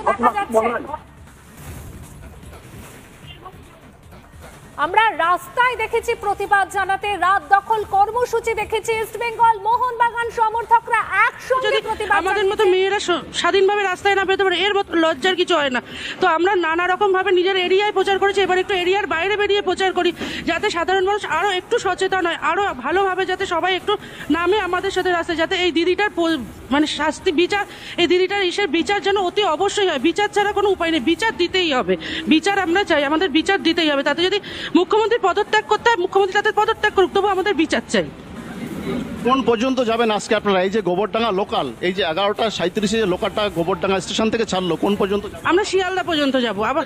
দেখা যাচ্ছে। আমরা রাস্তায় দেখেছি প্রতিবাদ জানাতে, রাত দখল কর্মসূচি দেখেছি, ইস্ট বেঙ্গল মোহনবাগান সমর্থকরা একসঙ্গে প্রতিবাদ। আমাদের মতো মেয়েরা স্বাধীনভাবে রাস্তায় না বেরোতে পারে, এর মতো লজ্জার কিছু হয় না। তো আমরা নানা রকম ভাবে নিজের এরিয়ায় প্রচার করেছি, এবার একটু এরিয়ার বাইরে বেরিয়ে প্রচার করি, যাতে সাধারণ মানুষ আরো একটু সচেতন হয়, আরো ভালোভাবে যাতে সবাই একটু নামে আমাদের সাথে রাস্তায়, যাতে এই দিদিটার মানে শাস্তি বিচার, এই দিদিটার ইসের বিচার যেন অতি অবশ্যই হয়। বিচার ছাড়া কোনো উপায় নেই, বিচার দিতেই হবে, বিচার আমরা চাই, আমাদের বিচার দিতেই হবে। তাতে যদি মুখ্যমন্ত্রী পদত্যাগ করতে হয়, মুখ্যমন্ত্রী তাদের পদত্যাগ করুক, তবু আমাদের বিচার চাই। কোন পর্যন্ত যাবেন আজকে আপনারা? এই যে গোবরডাঙ্গা লোকাল, এই যে 11:37 যে লোকালটা গোবরডাঙ্গা স্টেশন থেকে ছাড়লো, কোন পর্যন্ত? আমরা শিয়ালদা পর্যন্ত যাব, আবার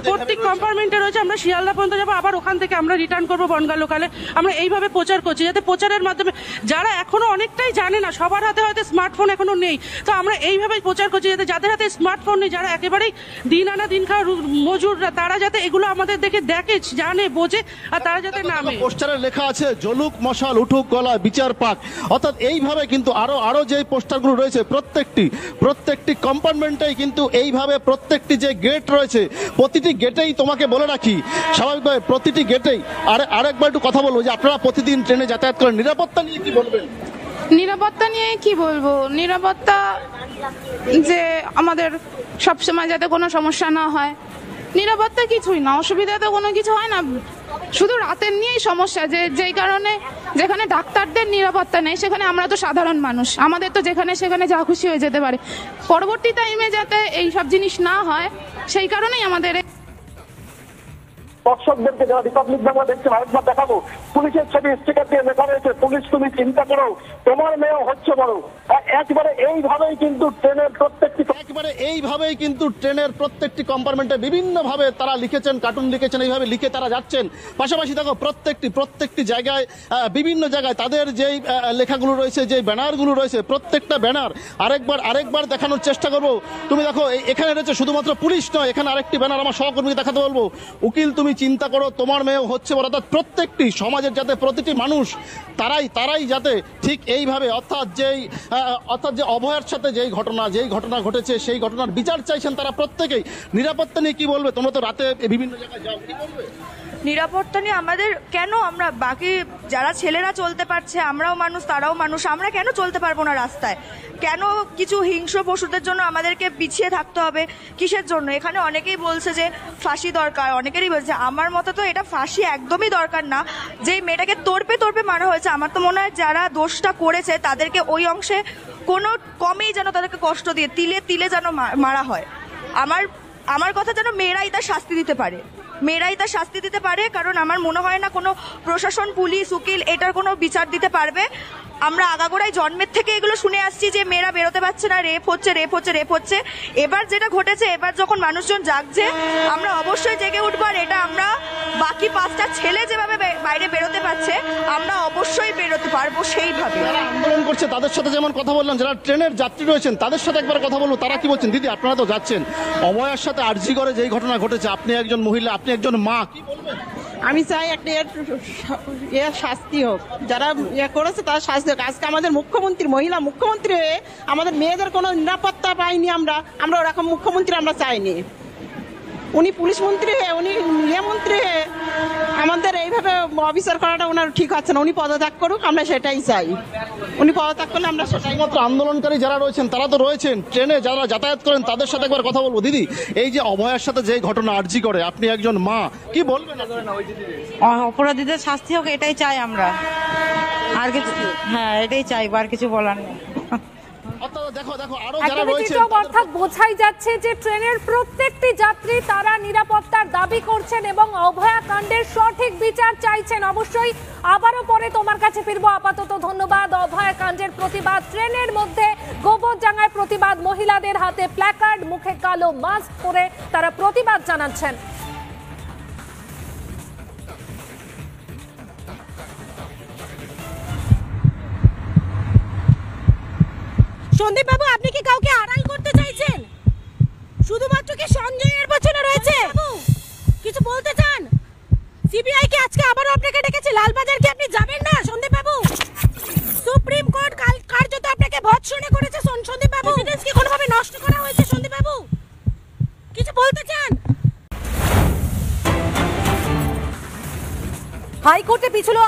প্রত্যেক কম্পার্টমেন্টে রয়েছে, আমরা শিয়ালদা পর্যন্ত যাবো, আবার ওখান থেকে আমরা রিটার্ন করবো বনগাঁ লোকালে। আমরা এইভাবে প্রচার করছি, যাতে প্রচারের মাধ্যমে যারা এখনো অনেকটাই জানে না, সবার হাতে হয়তো স্মার্টফোন এখনো নেই, তো আমরা এইভাবেই প্রচার করছি, যাতে যাদের হাতে স্মার্টফোন নেই, যারা একেবারেই দিন আনা দিন খাওয়া মজুররা, তারা যাতে এগুলো আমাদের দেখে দেখে, জানে, বোঝে, আর তারা যাতে নামে। পোস্টারে লেখা আছে জ্বলুক মশাল উঠুক গলা বিচার পাক, অর্থাৎ এইভাবে কিন্তু আরো যে পোস্টারগুলো রয়েছে প্রত্যেকটি কম্পার্টমেন্টেই কিন্তু এইভাবে প্রত্যেকটি যে গেট রয়েছে, প্রতিটি গেটেই তোমাকে বলে রাখি স্বাভাবিকভাবে প্রতিটি গেটেই আরেকবার একটু কথা বলবো যে আপনারা প্রতিদিন ট্রেনে যাতায়াত করেন, নিরাপত্তা নিয়ে কি বলবেন? নিরাপত্তা নিয়ে কি বলবো, নিরাপত্তা যে আমাদের সবসময় যাতে কোনো সমস্যা না হয়, নিরাপত্তা কিছুই না, অসুবিধা তো কোনো কিছু হয় না, শুধু রাতের নিয়েই সমস্যা, যেই কারণে যেখানে ডাক্তারদের নিরাপত্তা নেই, সেখানে আমরা তো সাধারণ মানুষ, আমাদের তো যেখানে সেখানে যা খুশি হয়ে যেতে পারে। পরবর্তী টাইমে যাতে এই সব জিনিস না হয়, সেই কারণেই আমাদের দর্শকদেরকে যারা রিপাবলিক বাংলা দেখছেন আরেকবার দেখাবো, পুলিশের ছবি স্টিকার দিয়ে লেখা রয়েছে পুলিশ তুমি চিন্তা করো, তোমার মেয়েও হচ্ছে বড়। একবারে এইভাবেই কিন্তু ট্রেনের প্রত্যেকটি কম্পার্টমেন্টে বিভিন্ন ভাবে তারা লিখেছেন, কার্টুন লিখেছেন, এইভাবে লিখে তারা যাচ্ছেন। পাশাপাশি দেখো প্রত্যেকটি জায়গায় বিভিন্ন জায়গায় তাদের যেই লেখাগুলো রয়েছে, যে ব্যানারগুলো রয়েছে, প্রত্যেকটা ব্যানার আরেকবার দেখানোর চেষ্টা করবো। তুমি দেখো এখানে রয়েছে শুধুমাত্র পুলিশ নয়, এখানে আরেকটি ব্যানার আমার সহকর্মীকে দেখাতে বলবো, উকিল তুমি চিন্তা করো তোমার মেয়েও হচ্ছে বড়। অর্থাৎ প্রত্যেকটি সমাজের যাতে প্রতিটি মানুষ তারাই যাতে ঠিক এইভাবে অর্থাৎ যে অভয়ের সাথে যেই ঘটনা ঘটেছে, সেই ঘটনার বিচার চাইছেন তারা প্রত্যেকেই। নিরাপত্তা নিয়ে কি বলবে? তোমরা তো রাতে বিভিন্ন জায়গায় যাও, কি বলবে? নিরাপত্তা নিয়ে আমাদের কেন, আমরা বাকি যারা ছেলেরা চলতে পারছে, আমরাও মানুষ তারাও মানুষ, আমরা কেন চলতে পারবো না রাস্তায়? কেন কিছু হিংস্র পশুদের জন্য আমাদেরকে পিছিয়ে থাকতে হবে? কিসের জন্য? এখানে অনেকেই বলছে যে ফাঁসি দরকার, অনেকেরই বলছে, আমার মতে তো এটা ফাঁসি একদমই দরকার না। যে মেয়েটাকে তোরপে মারা হয়েছে, আমার তো মনে হয় যারা দোষটা করেছে তাদেরকে ওই অংশে কোনো কমেই যেন তাদেরকে কষ্ট দিয়ে তিলে যেন মারা হয়। আমার কথা যেন মেয়েরাই তার শাস্তি দিতে পারে, কারণ আমার মনে হয় না কোনো প্রশাসন, পুলিশ, উকিল এটার কোনো বিচার দিতে পারবে। আমরা আগাগোড়াই জন্মের থেকে এগুলো শুনে আসছি যে মেয়েরা বেরোতে পারছে না, রেপ হচ্ছে। এবার যেটা ঘটেছে, এবার যখন মানুষজন জাগছে, আমরা অবশ্যই জেগে উঠবো। আর এটা আমরা বাকি 5টা ছেলে যেভাবে বাইরে বেরোতে পারছে, আমরা অবশ্যই বেরোতে পারবো সেইভাবে। যারা আন্দোলন করছে তাদের সাথে যেমন কথা বললাম, যারা ট্রেনের যাত্রী রয়েছেন তাদের সাথে একবার কথা বলবো, তারা কি বলছেন? দিদি আপনারা তো যাচ্ছেন, অভয়ার সাথে আরজি করে যেই ঘটনা ঘটেছে, আপনি একজন মহিলা, আপনি একজন মা, কি বলবেন? আমি চাই একটা এর শাস্তি হোক, যারা করেছে তার শাস্তি হোক। আজকে আমাদের মহিলা মুখ্যমন্ত্রী হয়ে আমাদের মেয়েদের কোনো নিরাপত্তা পাইনি, আমরা ওরকম মুখ্যমন্ত্রী আমরা চাইনি। উনি পুলিশ মন্ত্রী হয়ে, উনি মন্ত্রী হয়ে আমাদের এইভাবে অবিচার করাটা ওনার ঠিক হচ্ছে না। উনি পদত্যাগ করুক, আমরা সেটাই চাই। উনি পদত্যাগ করলে আমরা সেটাই। মাত্র আন্দোলনকারী যারা রয়েছেন তারা তো রয়েছেন, ট্রেনে যারা যাতায়াত করেন তাদের সাথে একবার কথা বলবো। দিদি, এই যে অভয়ার সাথে যে ঘটনা আরজি করে, আপনি একজন মা, কি বলবেন? অপরাধীদের শাস্তি হোক, এটাই চাই আমরা, আর কিছু, হ্যাঁ এটাই চাই, আর কিছু বলার নেই। অর্থাৎ বোঝাই যাচ্ছে যে ট্রেনের প্রত্যেকটি যাত্রী তারা নিরাপত্তার দাবি করছেন এবং অভয়াকাণ্ডের সঠিক বিচার চাইছেন। অবশ্যই আবারও পরে তোমার কাছে ফিরবো, আপাতত ধন্যবাদ। অভয়াকাণ্ডের প্রতিবাদ, ট্রেনের মধ্যে গোবরডাঙ্গায় প্রতিবাদ, মহিলাদের হাতে প্ল্যাকার্ড, মুখে কালো মাস্ক পরে তারা প্রতিবাদ জানাচ্ছেন। সন্দীপ বাবু, আপনি কি কাউকে আড়াল করতে চাইছেন? শুধুমাত্র কি সঞ্জয়ের পেছনে রয়েছে? কিছু বলতে চান? সিবিআই কি আজকে আবারও আপনাকে ডেকেছে? লালবাজার কি আপনি যাবেন না সন্দীপ বাবু? সুপ্রিম কোর্ট কার্যত আপনাকে ভৎসনা করেছে সন্দীপ বাবু। এভিডেন্স কি কোনোভাবে নষ্ট করা হয়েছে সন্দীপ বাবু? কিছু বলতে চান? হাইকোর্টে পিছলো